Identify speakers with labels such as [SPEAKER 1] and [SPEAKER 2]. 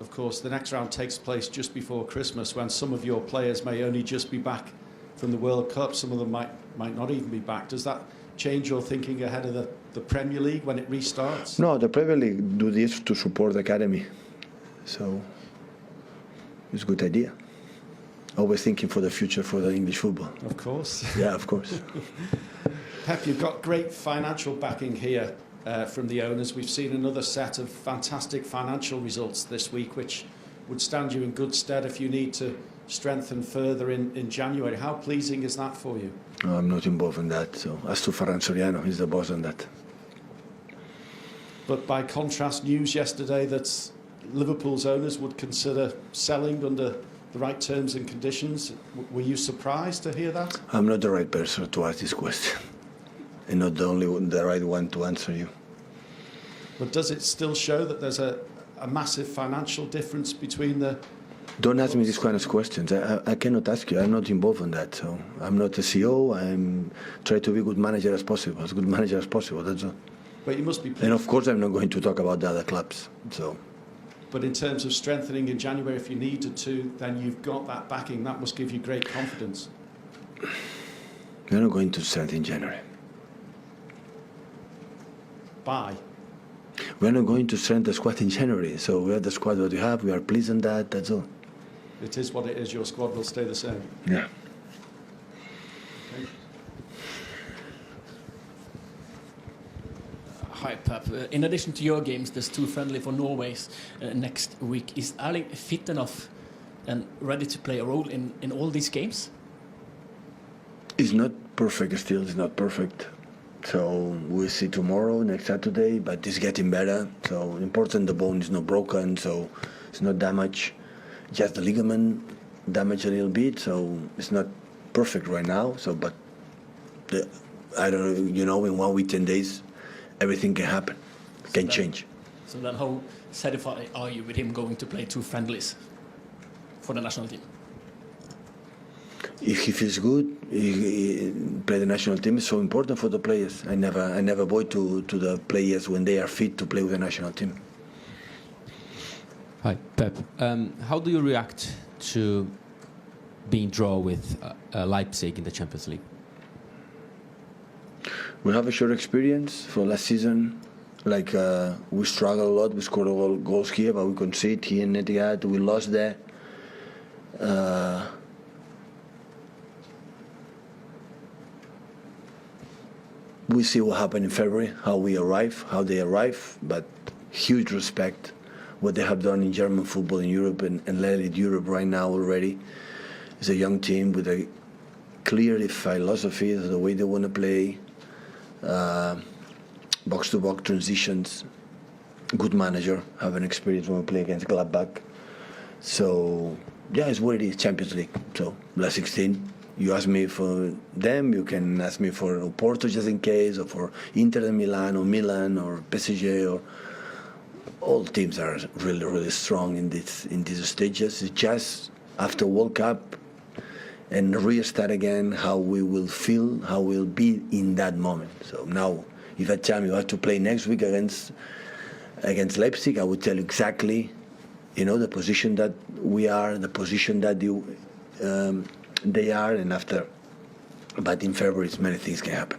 [SPEAKER 1] Of course, the next round takes place just before Christmas, when some of your players may only just be back from the World Cup. Some of them might not even be back. Does that change your thinking ahead of the Premier League when it restarts?
[SPEAKER 2] No, the Premier League do this to support the academy. So it's a good idea. Always thinking for the future for the English football.
[SPEAKER 1] Of course.
[SPEAKER 2] Yeah, of course.
[SPEAKER 1] Pep, you've got great financial backing here from the owners. We've seen another set of fantastic financial results this week, which would stand you in good stead if you need to strengthen further in January. How pleasing is that for you?
[SPEAKER 2] No, I'm not involved in that. So as to Ferran Soriano, he's the boss on that.
[SPEAKER 1] But by contrast, news yesterday that Liverpool's owners would consider selling under the right terms and conditions. Were you surprised to hear that?
[SPEAKER 2] I'm not the right person to ask this question, and not the right one to answer you.
[SPEAKER 1] But does it still show that there's a massive financial difference between the...
[SPEAKER 2] Don't ask me these kind of questions. I cannot ask you. I'm not involved in that. So I'm not a CEO. I'm trying to be a good manager as possible, that's all.
[SPEAKER 1] But you must be pleased.
[SPEAKER 2] And of course I'm not going to talk about the other clubs. So.
[SPEAKER 1] But in terms of strengthening in January, if you needed to, then you've got that backing. That must give you great confidence.
[SPEAKER 2] We're not going to strengthen in January.
[SPEAKER 1] Bye.
[SPEAKER 2] We're not going to strengthen the squad in January. So we have the squad that we have. We are pleased on that. That's all.
[SPEAKER 1] It is what it is. Your squad will stay the same.
[SPEAKER 2] Yeah.
[SPEAKER 1] Okay.
[SPEAKER 3] Hi, Pep. In addition to your games, there's two friendly for Norway's next week. Is Erling fit enough and ready to play a role in all these games?
[SPEAKER 2] It's not perfect still. It's not perfect. So we'll see tomorrow, next Saturday, but it's getting better. So important, the bone is not broken, so it's not damaged. Just the ligament damaged a little bit, so it's not perfect right now. So, but I don't, in 1 week, 10 days, everything can happen, can change.
[SPEAKER 3] So then how satisfied are you with him going to play two friendlies for the national team?
[SPEAKER 2] If he feels good, he play the national team is so important for the players. I never avoid to the players when they are fit to play with the national team.
[SPEAKER 4] Hi, Pep. How do you react to being draw with Leipzig in the Champions League?
[SPEAKER 2] We have a short experience for last season. Like we struggled a lot. We scored all goals here, but we conceded here in Etihad. We lost there. We see what happened in February, how they arrive, but huge respect what they have done in German football in Europe and led Europe right now already. It's a young team with a clear philosophy, the way they want to play, box-to-box transitions, good manager, have an experience when we play against Gladbach. So, yeah, it's what it is, Champions League. So, last 16. You ask me for them, you can ask me for Porto just in case, or for Inter de Milan or PSG, or all teams are really, really strong in these stages. It's just after World Cup and restart again how we will feel, how we'll be in that moment. So now, if I tell you have to play next week against Leipzig, I would tell you exactly, the position that we are, the position that they are, and after. But in February, many things can happen.